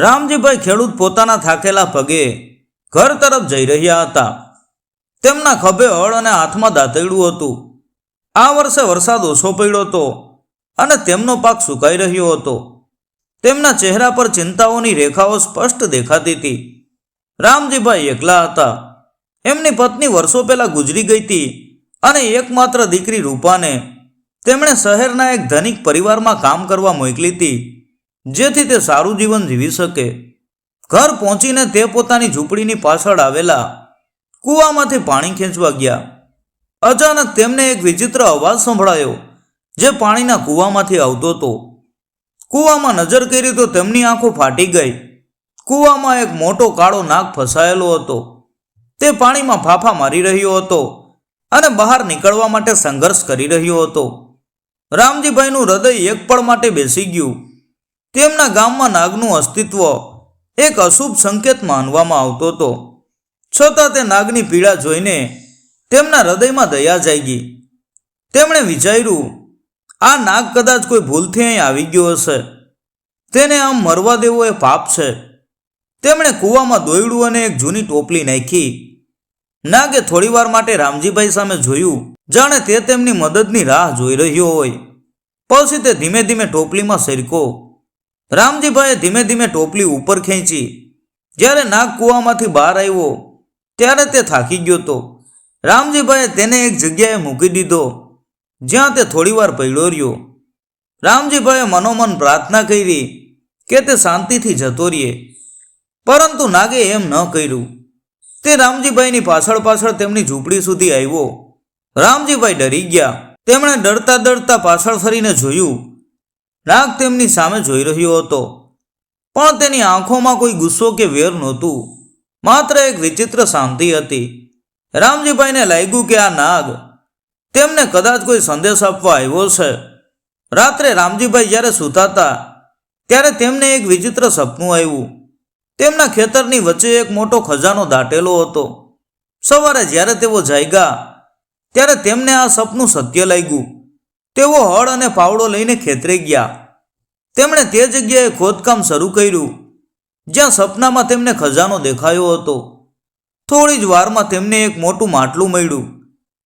રામજીભાઈ ખેડૂત પોતાના થાકેલા પગે ઘર તરફ જઈ રહ્યા હતા. તેમના ખભે હળ અને હાથમાં દાંતરડું હતું. આ વર્ષે વરસાદ ઓછો પડ્યો હતો અને તેમનો પાક સુકાઈ રહ્યો હતો. તેમના ચહેરા પર ચિંતાઓની રેખાઓ સ્પષ્ટ દેખાતી હતી. રામજીભાઈ એકલા હતા. એમની પત્ની વર્ષો પહેલા ગુજરી ગઈ હતી અને એકમાત્ર દીકરી રૂપાને તેમણે શહેરના એક ધનિક પરિવારમાં કામ કરવા મોકલી હતી, જેથી તે સારું જીવન જીવી શકે. ઘર પહોંચીને તે પોતાની ઝૂંપડીની પાછળ આવેલા કૂવામાંથી પાણી ખેંચવા ગયા. અચાનક તેમને એક વિચિત્ર અવાજ સંભળાયો, જે પાણીના કૂવામાંથી આવતો હતો. કૂવામાં નજર કરી તો તેમની આંખો ફાટી ગઈ. કૂવામાં એક મોટો કાળો નાગ ફસાયેલો હતો. તે પાણીમાં ફાંફા મારી રહ્યો હતો અને બહાર નીકળવા માટે સંઘર્ષ કરી રહ્યો હતો. રામજીભાઈનું હૃદય એક પળ માટે બેસી ગયું. તેમના ગામમાં નાગનું અસ્તિત્વ એક અશુભ સંકેત માનવામાં આવતો હતો. છતાં તે નાગની પીડા જોઈને તેમના હૃદયમાં દયા જાગી. તેમણે વિચાર્યું, આ નાગ કદાચ કોઈ ભૂલથી અહીં આવી ગયો હશે. તેને આમ મરવા દેવો એ પાપ છે. તેમણે કૂવામાં દોયડું અને એક જૂની ટોપલી નાખી. નાગે થોડીવાર માટે રામજીભાઈ સામે જોયું, જાણે તે તેમની મદદની રાહ જોઈ રહ્યો હોય. પછી તે ધીમે ધીમે ટોપલીમાં સરકો. રામજીભાઈએ ધીમે ધીમે ટોપલી ઉપર ખેંચી. જ્યારે નાગ કૂવામાંથી બહાર આવ્યો ત્યારે તે થાકી ગયો હતો. રામજીભાઈએ તેને એક જગ્યાએ મૂકી દીધો, જ્યાં તે થોડીવાર પડ્યો રહ્યો. રામજીભાઈએ મનોમન પ્રાર્થના કરી કે તે શાંતિથી જતો રહે, પરંતુ નાગે એમ ન કર્યું. તે રામજીભાઈની પાછળ પાછળ તેમની ઝૂંપડી સુધી આવ્યો. રામજીભાઈ ડરી ગયા. તેમણે ડરતા ડરતા પાછળ ફરીને જોયું. નાગ તેમની સામે જોઈ રહ્યો હતો, પણ તેની આંખોમાં કોઈ ગુસ્સો કે વેર નહોતું, માત્ર એક વિચિત્ર શાંતિ હતી. રામજીભાઈને લાગ્યું કે આ નાગ તેમને કદાચ કોઈ સંદેશ આપવા આવ્યો છે. રાત્રે રામજીભાઈ જ્યારે સૂતા હતા ત્યારે તેમને એક વિચિત્ર સપનું આવ્યું. તેમના ખેતરની વચ્ચે એક મોટો ખજાનો દાટેલો હતો. સવારે જ્યારે તેઓ જાગ્યા ત્યારે તેમને આ સપનું સત્ય લાગ્યું. તેઓ હળ અને પાવડો લઈને ખેતરે ગયા. તેમણે તે જગ્યાએ ખોદકામ શરૂ કર્યું જ્યાં સપનામાં તેમને ખજાનો દેખાયો હતો. થોડી જ વારમાં તેમને એક મોટું માટલું મળ્યું.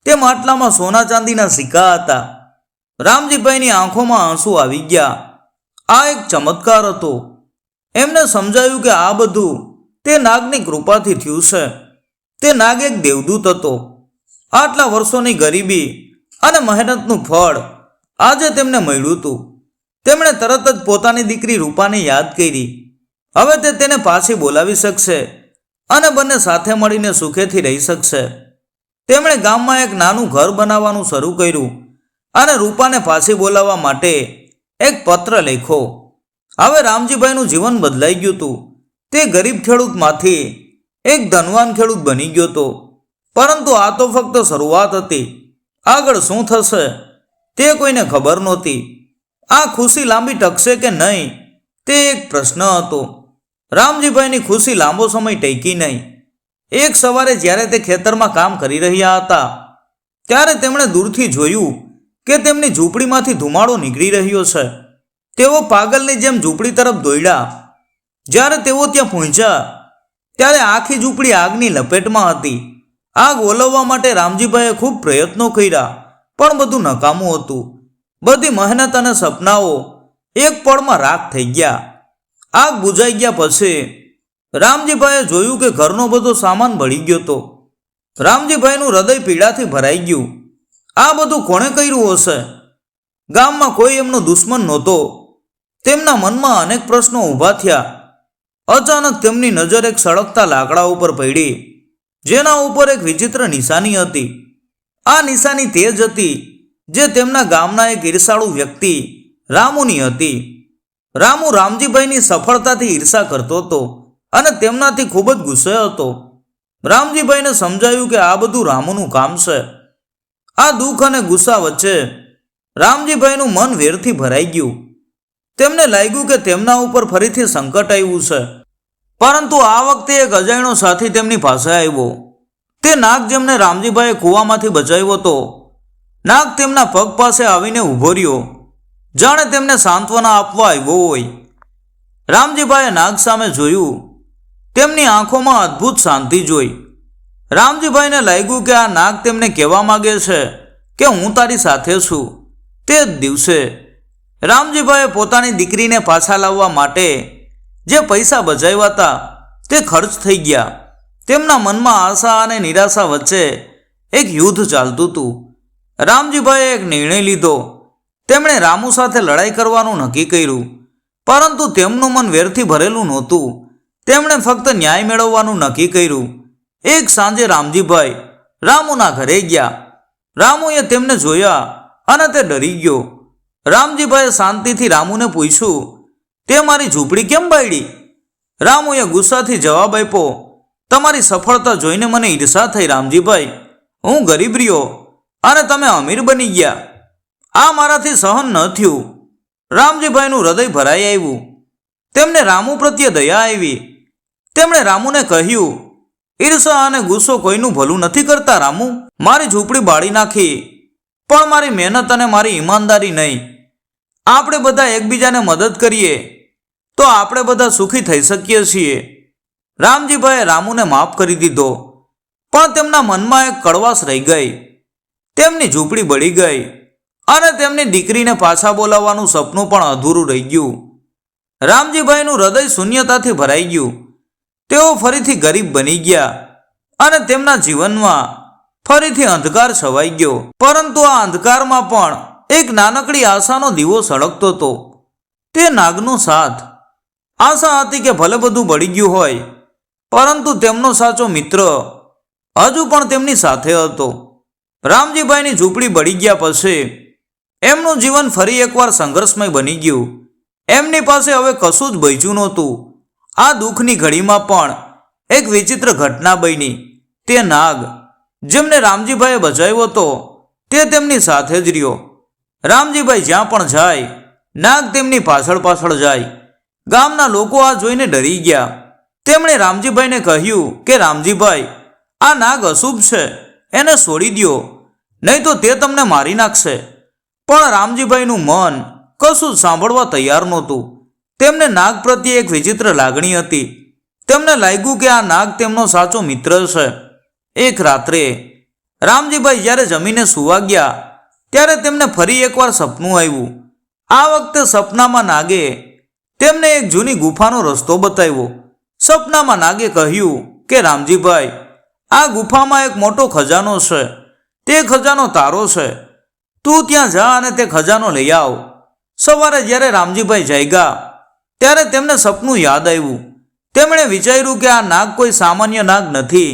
તે માટલામાં સોના ચાંદીના સિક્કા હતા. રામજીભાઈની આંખોમાં આંસુ આવી ગયા. આ એક ચમત્કાર હતો. એમને સમજાયું કે આ બધું તે નાગની કૃપાથી થયું છે. તે નાગ એક દેવદૂત હતો. આટલા વર્ષોની ગરીબી અને મહેનતનું ફળ આજે તેમને મળ્યું હતું. તેમણે તરત જ પોતાની દીકરી રૂપાને યાદ કરી. હવે તે તેને પાછી બોલાવી શકશે અને બંને સાથે મળીને સુખેથી રહી શકશે. તેમણે ગામમાં એક નાનું ઘર બનાવવાનું શરૂ કર્યું અને રૂપાને પાછી બોલાવવા માટે એક પત્ર લખ્યો. હવે રામજીભાઈનું જીવન બદલાઈ ગયું હતું. તે ગરીબ ખેડૂતમાંથી એક ધનવાન ખેડૂત બની ગયો હતો. પરંતુ આ તો ફક્ત શરૂઆત હતી. આગળ શું થશે તે કોઈને ખબર નહોતી. આ ખુશી લાંબી ટકશે કે નહીં તે એક પ્રશ્ન હતો. રામજીભાઈની ખુશી લાંબો સમય ટકી નહીં. એક સવારે જ્યારે તે ખેતરમાં કામ કરી રહ્યા હતા ત્યારે તેમણે દૂરથી જોયું કે તેમની ઝૂંપડીમાંથી ધુમાડો નીકળી રહ્યો છે. તેઓ પાગલની જેમ ઝૂંપડી તરફ દોડ્યા. જ્યારે તેઓ ત્યાં પહોંચ્યા ત્યારે આખી ઝૂંપડી આગની લપેટમાં હતી. આગ ઓલવવા માટે રામજીભાઈએ ખૂબ પ્રયત્નો કર્યા, પણ બધું નકામું હતું. બધી મહેનત અને સપનાઓ એક પળમાં રાખ થઈ ગયા. આગ બુઝાઈ ગયા પછી રામજીભાઈએ જોયું કે ઘરનો બધો સામાન બળી ગયો હતો. રામજીભાઈનું હૃદય પીડાથી ભરાઈ ગયું. આ બધું કોણે કર્યું હશે? ગામમાં કોઈ એમનો દુશ્મન નહોતો. તેમના મનમાં અનેક પ્રશ્નો ઊભા થયા. અચાનક તેમની નજર એક સળગતા લાકડા ઉપર પડી, જેના ઉપર એક વિચિત્ર નિશાની હતી. આ નિશાની તે જ હતી જે તેમના ગામના એક ઈર્ષાળુ વ્યક્તિ રામુની હતી. રામુ રામજીભાઈની સફળતાથી ઈર્ષા કરતો હતો અને તેમનાથી ખૂબ જ ગુસ્સે હતો. રામજીભાઈને સમજાયું કે આ બધું રામુનું કામ છે. આ દુઃખ અને ગુસ્સા વચ્ચે રામજીભાઈનું મન વેરથી ભરાઈ ગયું. તેમને લાગ્યું કે તેમના ઉપર ફરીથી સંકટ આવ્યું છે. પરંતુ આ વખતે એક અજાણ્યો સાથી તેમની પાસે આવ્યો. તે નાગ જેમને રામજીભાઈએ કૂવામાંથી બચાવ્યો હતો. નાગ તેમના પગ પાસે આવીને ઊભો રહ્યો, જાણે તેમને સાંત્વના આપવા આવ્યો હોય. રામજીભાઈએ નાગ સામે જોયું. તેમની આંખોમાં અદ્ભુત શાંતિ જોઈ. રામજીભાઈને લાગ્યું કે આ નાગ તેમને કહેવા માગે છે કે હું તારી સાથે છું. તે જ દિવસે રામજીભાઈએ પોતાની દીકરીને પાછા લાવવા માટે જે પૈસા બચાવ્યા હતા તે ખર્ચ થઈ ગયા. તેમના મનમાં આશા અને નિરાશા વચ્ચે એક યુદ્ધ ચાલતું હતું. રામજીભાઈએ એક નિર્ણય લીધો. તેમણે રામુ સાથે લડાઈ કરવાનું નક્કી કર્યું. પરંતુ તેમનું મન વેરથી ભરેલું નહોતું. તેમણે ફક્ત ન્યાય મેળવવાનું નક્કી કર્યું. એક સાંજે રામજીભાઈ રામુના ઘરે ગયા. રામુએ તેમને જોયા અને તે ડરી ગયો. રામજીભાઈએ શાંતિથી રામુને પૂછ્યું, તે મારી ઝૂંપડી કેમ બાળી? રામુએ ગુસ્સાથી જવાબ આપ્યો, તમારી સફળતા જોઈને મને ઈર્ષા થઈ રામજીભાઈ. હું ગરીબ રહ્યો અને તમે અમીર બની ગયા. આ મારાથી સહન ન થયું. રામજીભાઈનું હૃદય ભરાઈ આવ્યું. તેમને રામુ પ્રત્યે દયા આવી. તેમણે રામુને કહ્યું, ઈર્ષા અને ગુસ્સો કોઈનું ભલું નથી કરતા રામુ. મારી ઝૂંપડી બાળી નાખી, પણ મારી મહેનત અને મારી ઈમાનદારી નહીં. આપણે બધા એકબીજાને મદદ કરીએ તો આપણે બધા સુખી થઈ શકીએ છીએ. રામજીભાઈએ રામુને માફ કરી દીધો, પણ તેમના મનમાં એક કડવાશ રહી ગઈ. તેમની ઝૂંપડી બળી ગઈ અને તેમની દીકરીને પાછા બોલાવવાનું સપનું પણ અધૂરું રહી ગયું. રામજીભાઈનું હૃદય શૂન્યતાથી ભરાઈ ગયું. તેઓ ફરીથી ગરીબ બની ગયા અને તેમના જીવનમાં ફરીથી અંધકાર છવાઈ ગયો. પરંતુ આ અંધકારમાં પણ એક નાનકડી આશાનો દીવો સળગતો હતો. તે નાગનો સાથ. આશા હતી કે ભલે બધું બળી ગયું હોય, પરંતુ તેમનો સાચો મિત્ર હજુ પણ તેમની સાથે હતો. રામજીભાઈની ઝૂંપડી બળી ગયા પછી એમનું જીવન ફરી એકવાર સંઘર્ષમય બની ગયું. એમની પાસે હવે કશું જ બચ્યું નહોતું. આ દુઃખની ઘડીમાં પણ એક વિચિત્ર ઘટના બની. તે નાગ જેમને રામજીભાઈએ બચાવ્યો હતો તે તેમની સાથે જ રહ્યો. રામજીભાઈ જ્યાં પણ જાય, નાગ તેમની પાછળ પાછળ જાય. ગામના લોકો આ જોઈને ડરી ગયા. તેમણે રામજીભાઈને કહ્યું કે રામજીભાઈ, આ નાગ અશુભ છે, એને છોડી દો, નહીં તો તે તમને મારી નાખશે. પણ રામજીભાઈનું મન કશું જ સાંભળવા તૈયાર નહોતું. તેમને નાગ પ્રત્યે એક વિચિત્ર લાગણી હતી. તેમને લાગ્યું કે આ નાગ તેમનો સાચો મિત્ર છે. એક રાત્રે રામજીભાઈ જ્યારે જમીને સૂવા ગયા ત્યારે તેમને ફરી એકવાર સપનું આવ્યું. આ વખતે સપનામાં નાગે તેમને એક જૂની ગુફાનો રસ્તો બતાવ્યો. સપનામાં નાગે કહ્યું કે રામજીભાઈ, આ ગુફામાં એક મોટો ખજાનો છે. તે ખજાનો તારો છે. તું ત્યાં જા અને તે ખજાનો લઈ આવ. સવારે જ્યારે રામજીભાઈ જાગ્યા ત્યારે તેમને સપનું યાદ આવ્યું. તેમણે વિચાર્યું કે આ નાગ કોઈ સામાન્ય નાગ નથી,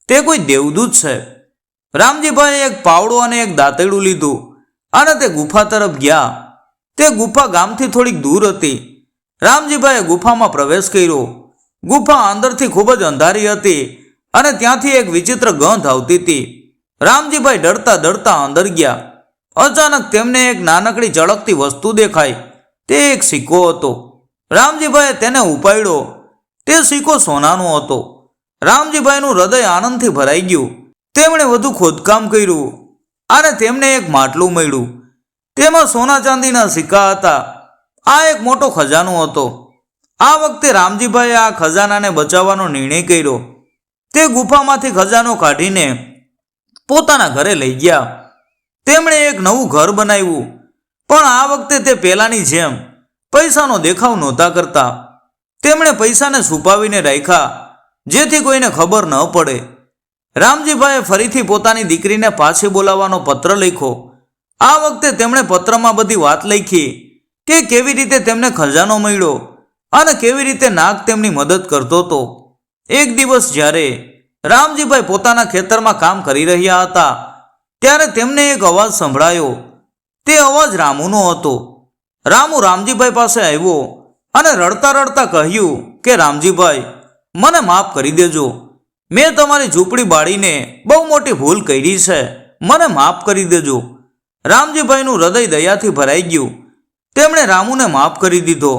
તે કોઈ દેવદૂત છે. રામજીભાઈએ એક પાવડો અને એક દાંતરડું લીધું અને તે ગુફા તરફ ગયા. તે ગુફા ગામથી થોડીક દૂર હતી. રામજીભાઈએ ગુફામાં પ્રવેશ કર્યો. ગુફા અંદરથી ખૂબ જ અંધારી હતી અને ત્યાંથી એક વિચિત્ર ગંધ આવતી હતી. રામજીભાઈ ડરતા ડરતા અંદર ગયા. અચાનક તેમને એક નાનકડી ચળકતી વસ્તુ દેખાઈ. તે એક સિક્કો હતો. રામજીભાઈએ તેને ઉપાડ્યો. તે સિક્કો સોનાનો હતો. રામજીભાઈનું હૃદય આનંદથી ભરાઈ ગયું. તેમણે વધુ ખોદકામ કર્યું અને તેમને એક માટલું મળ્યું. તેમાં સોના ચાંદીના સિક્કા હતા. આ એક મોટો ખજાનો હતો. આ વખતે રામજીભાઈએ આ ખજાનાને બચાવવાનો નિર્ણય કર્યો. તે ગુફામાંથી ખજાનો કાઢીને પોતાના ઘરે લઈ ગયા. તેમણે એક નવું ઘર બનાવ્યું, પણ આ વખતે તે પહેલાની જેમ પૈસાનો દેખાવ નહોતા કરતા. તેમણે પૈસાને છુપાવીને રાખ્યા જેથી કોઈને ખબર ન પડે. રામજીભાઈએ ફરીથી પોતાની દીકરીને પાછી બોલાવવાનો પત્ર લખ્યો. આ વખતે તેમણે પત્રમાં બધી વાત લખી કે કેવી રીતે તેમને ખજાનો મળ્યો અને કેવી રીતે નાગ તેમની મદદ કરતો હતો. એક દિવસ જ્યારે રામજીભાઈ પોતાના ખેતરમાં કામ કરી રહ્યા હતા ત્યારે તેમને એક અવાજ સંભળાયો. તે અવાજ રામુનો હતો. રામુ રામજીભાઈ પાસે આવ્યો અને રડતા રડતા કહ્યું કે રામજીભાઈ, મને માફ કરી દેજો. મેં તમારી ઝૂંપડી બાળીને બહુ મોટી ભૂલ કરી છે. મને માફ કરી દેજો. રામજીભાઈનું હૃદય દયાથી ભરાઈ ગયું. તેમણે રામુને માફ કરી દીધો.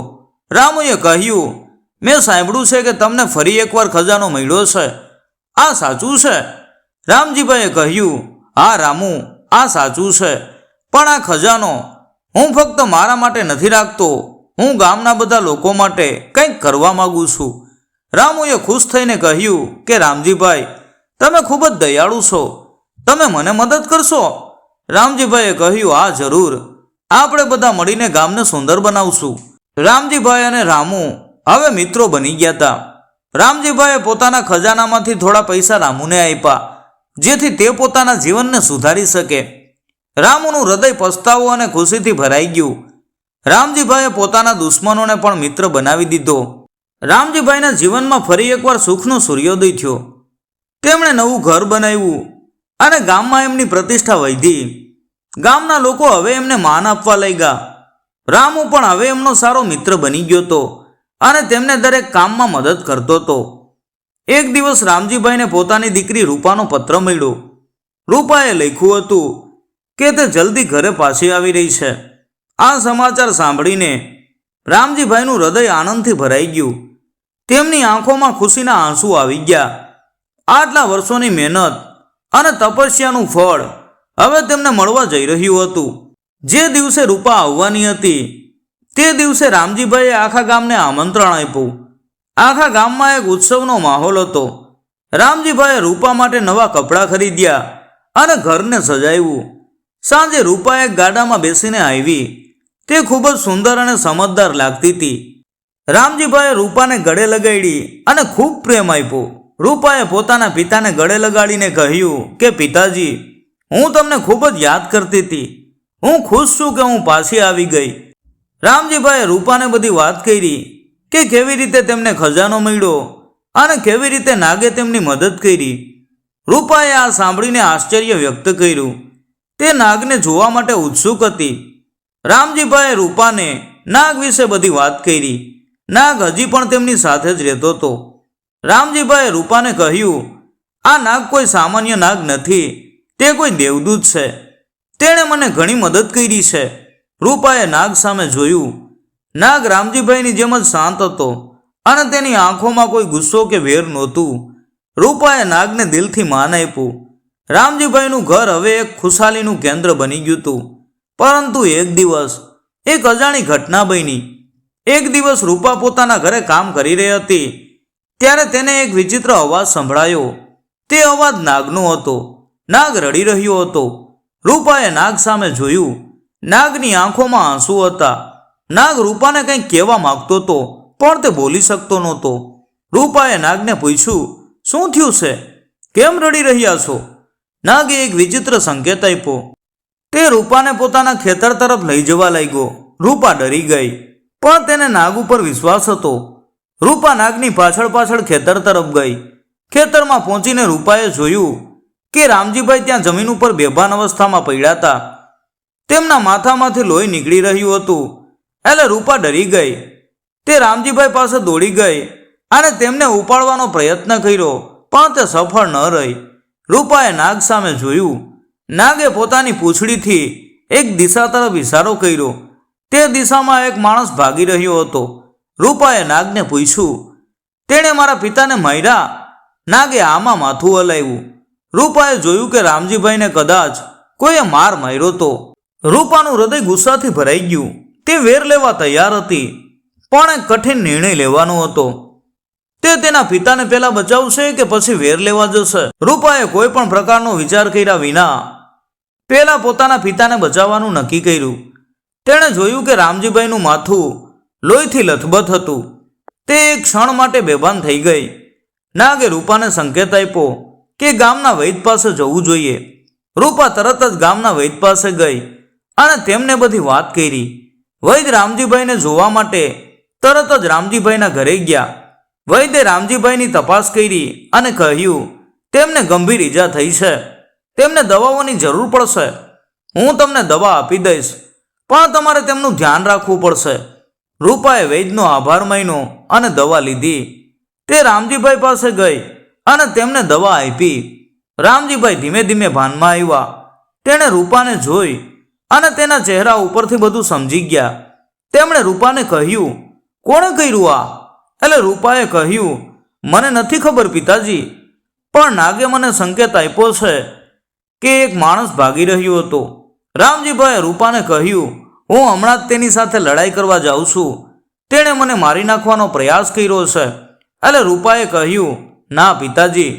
રામુએ કહ્યું, મેં સાંભળ્યું છે કે તમને ફરી એકવાર ખજાનો મળ્યો છે. આ સાચું છે? રામજીભાઈએ કહ્યું, હા રામુ, આ સાચું છે. પણ આ ખજાનો હું ફક્ત મારા માટે નથી રાખતો, હું ગામના બધા લોકો માટે કંઈક કરવા માગું છું. રામુએ ખુશ થઈને કહ્યું કે રામજીભાઈ, તમે ખૂબ જ દયાળુ છો, તમે મને મદદ કરશો? રામજીભાઈએ કહ્યું, હા જરૂર, આપણે બધા મળીને ગામને સુંદર બનાવશું. રામજીભાઈ અને રામુ હવે મિત્રો બની ગયા હતા. રામજીભાઈએ પોતાના ખજાનામાંથી થોડા પૈસા રામુને આપ્યા, જેથી તે પોતાના જીવનને સુધારી શકે. રામુનું હૃદય પસ્તાવો અને ખુશીથી ભરાઈ ગયું. રામજીભાઈએ પોતાના દુશ્મનોને પણ મિત્ર બનાવી દીધો. રામજીભાઈના જીવનમાં ફરી એકવાર સુખનો સૂર્યોદય થયો. તેમણે નવું ઘર બનાવ્યું અને ગામમાં એમની પ્રતિષ્ઠા વધી. ગામના લોકો હવે એમને માન આપવા લાગ્યા. રામુ પણ હવે એમનો સારો મિત્ર બની ગયો હતો અને તેમને દરેક કામમાં મદદ કરતો હતો. એક દિવસ રામજીભાઈને પોતાની દીકરી રૂપાનો પત્ર મળ્યો. રૂપાએ લખ્યું હતું કે તે જલ્દી ઘરે પાછી આવી રહી છે. આ સમાચાર સાંભળીને રામજીભાઈનું હૃદય આનંદથી ભરાઈ ગયું. તેમની આંખોમાં ખુશીના આંસુ આવી ગયા. આટલા વર્ષોની મહેનત અને તપસ્યાનું ફળ હવે તેમને મળવા જઈ રહ્યું હતું. જે દિવસે રૂપા આવવાની હતી તે દિવસે રામજીભાઈએ આખા ગામને આમંત્રણ આપ્યું. આખા ગામમાં એક ઉત્સવનો માહોલ હતો. રામજીભાઈએ રૂપા માટે નવા કપડાં ખરીદ્યા અને ઘરને સજાવ્યું. સાંજે રૂપા એક ગાડામાં બેસીને આવી. તે ખૂબ જ સુંદર અને સમજદાર લાગતી હતી. રામજીભાઈએ રૂપાને ગળે લગાડી અને ખૂબ પ્રેમ આપ્યો. રૂપાએ પોતાના પિતાને ગળે લગાડીને કહ્યું કે પિતાજી, હું તમને ખૂબ જ યાદ કરતી હતી. હું ખુશ છું કે હું પાછી આવી ગઈ. રામજીભાઈએ રૂપાને બધી વાત કરી કે કેવી રીતે તેમને ખજાનો મળ્યો અને કેવી રીતે નાગે તેમની મદદ કરી. રૂપાએ આ સાંભળીને આશ્ચર્ય વ્યક્ત કર્યું. તે નાગને જોવા માટે ઉત્સુક હતી. રામજીભાઈએ રૂપાને નાગ વિશે બધી વાત કરી. નાગ હજી પણ તેમની સાથે જ રહેતો હતો. રામજીભાઈએ રૂપાને કહ્યું, આ નાગ કોઈ સામાન્ય નાગ નથી, તે કોઈ દેવદૂત છે. તેણે મને ઘણી મદદ કરી છે. રૂપાએ નાગ સામે જોયું. નાગ રામજીભાઈની જેમ જ શાંત હતો અને તેની આંખોમાં કોઈ ગુસ્સો કે વેર નહોતું. રૂપાએ નાગને દિલથી માન આપ્યું. રામજીભાઈનું ઘર હવે એક ખુશાલીનું કેન્દ્ર બની ગયું હતું. પરંતુ એક દિવસ એક અજાણી ઘટના બની. એક દિવસ રૂપા પોતાના ઘરે કામ કરી રહી હતી ત્યારે તેને એક વિચિત્ર અવાજ સંભળાયો. તે અવાજ નાગનો હતો. નાગ રડી રહ્યો હતો. રૂપાએ નાગ સામે જોયું. નાગની આંખોમાં આંસુ હતા. નાગ રૂપાને કંઈક કહેવા માંગતો હતો પણ તે બોલી શકતો નહોતો. રૂપાએ નાગને પૂછ્યું, શું થયું છે? કેમ રડી રહ્યા છો? નાગે એક વિચિત્ર સંકેત આપ્યો. તે રૂપાને પોતાના ખેતર તરફ લઈ જવા લાગ્યો. રૂપા ડરી ગઈ પણ તેને નાગ ઉપર વિશ્વાસ હતો. રૂપા નાગની પાછળ પાછળ ખેતર તરફ ગઈ. ખેતરમાં પહોંચીને રૂપાએ જોયું કે રામજીભાઈ ત્યાં જમીન ઉપર બેભાન અવસ્થામાં પડ્યા હતા. તેમના માથામાંથી લોહી નીકળી રહ્યું હતું. એટલે રૂપા ડરી ગઈ. તે રામજીભાઈ પાસે દોડી ગઈ અને તેમને ઉપાડવાનો પ્રયત્ન કર્યો પણ તે સફળ ન રહી. રૂપાએ નાગ સામે જોયું. નાગે પોતાની પૂંછડીથી એક દિશા તરફ ઇશારો કર્યો. તે દિશામાં એક માણસ ભાગી રહ્યો હતો. રૂપાએ નાગને પૂછ્યું, તેણે મારા પિતાને માર્યા? નાગે આમાં માથું હલાવ્યું. રૂપાએ જોયું કે રામજીભાઈને કદાચ કોઈએ માર માર્યો હતો. રૂપાનું હૃદય ગુસ્સાથી ભરાઈ ગયું. તે વેર લેવા તૈયાર હતી પણ એક કઠિન નિર્ણય લેવાનો હતો. તે તેના પિતાને પહેલા બચાવશે કે પછી વેર લેવા જશે? રૂપાએ કોઈ પણ પ્રકારનો વિચાર કર્યા વિના પહેલા પોતાના પિતાને બચાવવાનું નક્કી કર્યું. તેણે જોયું કે રામજીભાઈનું માથું લોહીથી લથબથ હતું. તે એક ક્ષણ માટે બેભાન થઈ ગઈ. નાગે રૂપાને સંકેત આપ્યો કે ગામના વૈદ પાસે જવું જોઈએ. રૂપા તરત જ ગામના વૈદ પાસે ગઈ અને તેમને બધી વાત કરી. વૈદ રામજીભાઈને જોવા માટે તરત જ રામજીભાઈના ઘરે ગયા. વૈદ્યે રામજીભાઈની તપાસ કરી અને કહ્યું, તેમને ગંભીર ઈજા થઈ છે. તેમને દવાઓની જરૂર પડશે. હું તમને દવા આપી દઈશ પણ તમારે તેમનું ધ્યાન રાખવું પડશે. રૂપાએ વૈદ્યનો આભાર માન્યો અને દવા લીધી. તે રામજીભાઈ પાસે ગઈ અને તેમને દવા આપી. રામજીભાઈ ધીમે ધીમે ભાનમાં આવ્યા. તેણે રૂપાને જોઈ અને તેના ચહેરા ઉપરથી બધું સમજી ગયા. તેમણે રૂપાને કહ્યું, કોણે કર્યું આ? એટલે રૂપાએ કહ્યું, મને નથી ખબર પિતાજી, પણ નાગે મને સંકેત આપ્યો છે કે એક માણસ ભાગી રહ્યો હતો. રામજીભાઈએ રૂપાને કહ્યું, હું હમણાં જ તેની સાથે લડાઈ કરવા જાઉં છું. તેણે મને મારી નાખવાનો પ્રયાસ કર્યો છે. એટલે રૂપાએ કહ્યું, ના પિતાજી,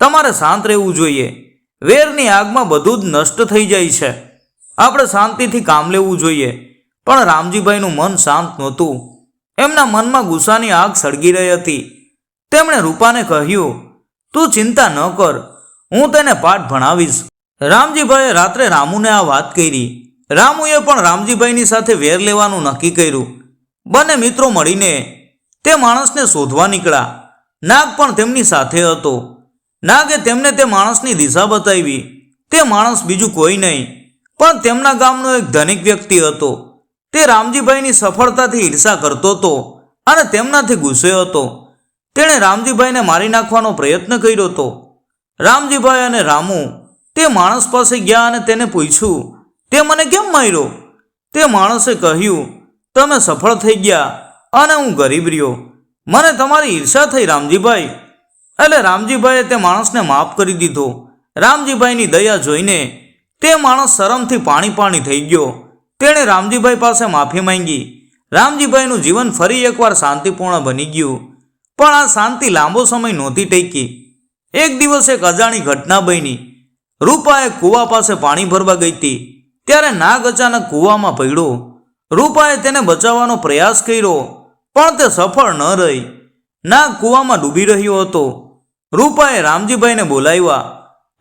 તમારે શાંત રહેવું જોઈએ. વેરની આગમાં બધું જ નષ્ટ થઈ જાય છે. આપણે શાંતિથી કામ લેવું જોઈએ. પણ રામજીભાઈનું મન શાંત નહોતું. એમના મનમાં ગુસ્સાની આગ સળગી રહી હતી. તેમણે રૂપાને કહ્યું, તું ચિંતા ન કર, હું તેને પાઠ ભણાવીશ. રામજીભાઈએ રાત્રે રામુને આ વાત કરી. રામુએ પણ રામજીભાઈની સાથે વેર લેવાનું નક્કી કર્યું. બંને મિત્રો મળીને તે માણસને શોધવા નીકળ્યા. નાગ પણ તેમની સાથે હતો. નાગે તેમને તે માણસની દિશા બતાવી. તે માણસ બીજું કોઈ નહીં, પણ તેમના ગામનો એક ધનિક વ્યક્તિ હતો. તે રામજીભાઈની સફળતાથી ઈર્ષા કરતો હતો અને તેમનાથી ગુસ્સે હતો. તેણે રામજીભાઈને મારી નાખવાનો પ્રયત્ન કર્યો હતો. રામજીભાઈ અને રામુ તે માણસ પાસે ગયા અને તેને પૂછ્યું, તે મને કેમ માર્યો? તે માણસે કહ્યું, તમે સફળ થઈ ગયા અને હું ગરીબ રહ્યો. મને તમારી ઈર્ષા થઈ રામજીભાઈ. એટલે રામજીભાઈએ તે માણસને માફ કરી દીધો. રામજીભાઈની દયા જોઈને તે માણસ શરમથી પાણી થઈ ગયો. તેણે રામજીભાઈ પાસે માફી માંગી. રામજીભાઈનું જીવન ફરી એકવાર શાંતિપૂર્ણ બની ગયું. પણ આ શાંતિ લાંબો સમય નહોતી ટકી. એક દિવસ એક અજાણી ઘટના બની. રૂપા એક કૂવા પાસે પાણી ભરવા ગઈ હતી. ત્યારે નાગ અચાનક કૂવામાં પડ્યો. રૂપાએ તેને બચાવવાનો પ્રયાસ કર્યો, પણ તે સફળ ન રહી. નાગ કૂવામાં ડૂબી રહ્યો હતો. રૂપાએ રામજીભાઈને બોલાવ્યા.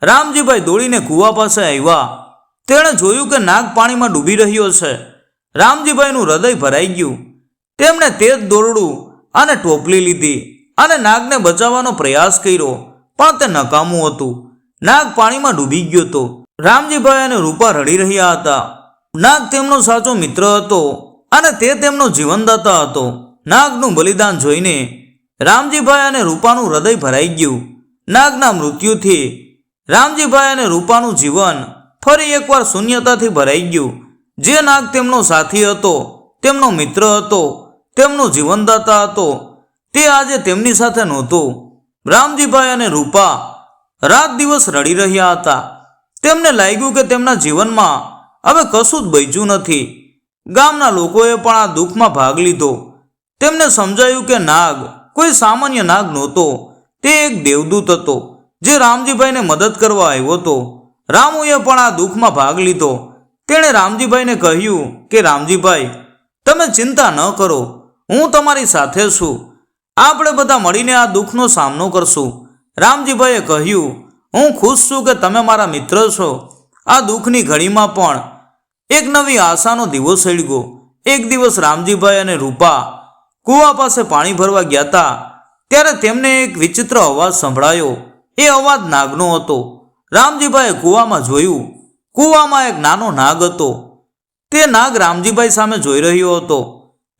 રામજીભાઈ દોડીને કૂવા પાસે આવ્યા. તેણે જોયું કે નાગ પાણીમાં ડૂબી રહ્યો છે. રામજીભાઈનું હૃદય ભરાઈ ગયું. તેમણે તેજ દોરડું અને ટોપલી લીધી અને નાગને બચાવવાનો પ્રયાસ કર્યો, પણ તે નકામું હતું. નાગ પાણીમાં ડૂબી ગયો હતો. રામજીભાઈ અને રૂપા રડી રહ્યા હતા. નાગ તેમનો સાચો મિત્ર હતો અને તે તેમનો જીવનદાતા હતો. નાગનું બલિદાન જોઈને રામજીભાઈ અને રૂપાનું હૃદય ભરાઈ ગયું. નાગના મૃત્યુથી રામજીભાઈ અને રૂપાનું જીવન ફરી એકવાર શૂન્યતાથી ભરાઈ ગયું. જે નાગ તેમનો સાથી હતો, તેમનો મિત્ર હતો, તેમનો જીવનદાતા હતો, તે આજે તેમની સાથે નહોતો. રામજીભાઈ અને રૂપા રાત દિવસ રડી રહ્યા હતા. તેમને લાગ્યું કે તેમના જીવનમાં હવે કશું જ બચ્યું નથી. ગામના લોકોએ પણ આ દુઃખમાં ભાગ લીધો. તેમને સમજાયું કે નાગ કોઈ સામાન્ય નાગ નહોતો, તે એક દેવદૂત હતો જે રામજીભાઈને મદદ કરવા આવ્યો હતો. રામુએ પણ આ દુઃખમાં ભાગ લીધો. તેણે રામજીભાઈને કહ્યું કે રામજીભાઈ, તમે ચિંતા ન કરો, હું તમારી સાથે છું. આપણે બધા મળીને આ દુઃખનો સામનો કરશું. રામજીભાઈએ કહ્યું, હું ખુશ છું કે તમે મારા મિત્ર છો. આ દુઃખની ઘડીમાં પણ એક નવી આશાનો દીવો સળગ્યો. એક દિવસ રામજીભાઈ અને રૂપા કૂવા પાસે પાણી ભરવા ગયા હતા. ત્યારે તેમને એક વિચિત્ર અવાજ સંભળાયો. એ અવાજ નાગનો હતો. રામજીભાઈએ કૂવામાં જોયું. કૂવામાં એક નાનો નાગ હતો. તે નાગ રામજીભાઈ સામે જોઈ રહ્યો હતો.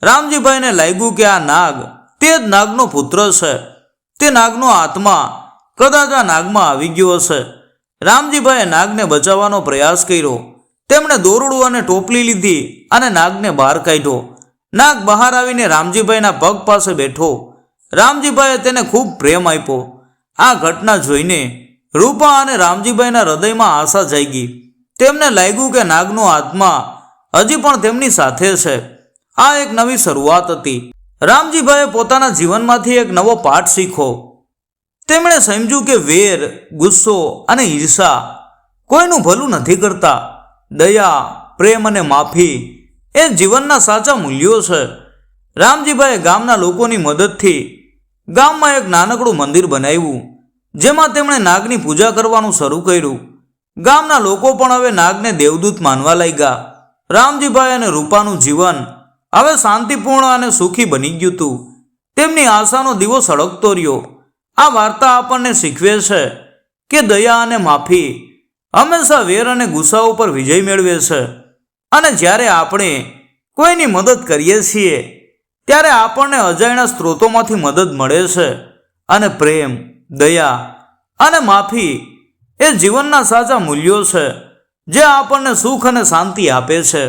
રામજીભાઈને લાગ્યું કે આ નાગ તે જ નાગનો પુત્ર છે. તે નાગનો આત્મા કદાચ આ નાગમાં આવી ગયો હશે. રામજીભાઈએ નાગને બચાવવાનો પ્રયાસ કર્યો. તેમણે દોરડું અને ટોપલી લીધી અને નાગને બહાર કાઢ્યો. નાગ બહાર આવીને રામજીભાઈના પગ પાસે બેઠો. રામજીભાઈએ તેને ખૂબ પ્રેમ આપ્યો. આ ઘટના જોઈને રૂપા અને રામજીભાઈના હૃદયમાં આશા જાગી. તેમને લાગ્યું કે નાગનો આત્મા હજી પણ તેમની સાથે છે. આ એક નવી શરૂઆત હતી. રામજીભાઈએ પોતાના જીવનમાંથી એક નવો પાઠ શીખ્યો. તેમણે સમજ્યું કે વેર, ગુસ્સો અને ઈર્ષા કોઈનું ભલું નથી કરતા. દયા, પ્રેમ અને માફી એ જીવનના સાચા મૂલ્યો છે. રામજીભાઈએ ગામના લોકોની મદદથી ગામમાં એક નાનકડું મંદિર બનાવ્યું, જેમાં તેમણે નાગની પૂજા કરવાનું શરૂ કર્યું. ગામના લોકો પણ હવે નાગને દેવદૂત માનવા લાગ્યા. રામજીભાઈ અને રૂપાનું જીવન હવે શાંતિપૂર્ણ અને સુખી બની ગયું હતું. તેમની આશાનો દીવો સળગતો રહ્યો. આ વાર્તા આપણને શીખવે છે કે દયા અને માફી હંમેશા વેર અને ગુસ્સા ઉપર વિજય મેળવે છે. અને જ્યારે આપણે કોઈની મદદ કરીએ છીએ ત્યારે આપણને અજાણ્યા સ્ત્રોતોમાંથી મદદ મળે છે. અને પ્રેમ, દયા અને માફી એ જીવનના સાચા મૂલ્યો છે જે આપણને સુખ અને શાંતિ આપે છે.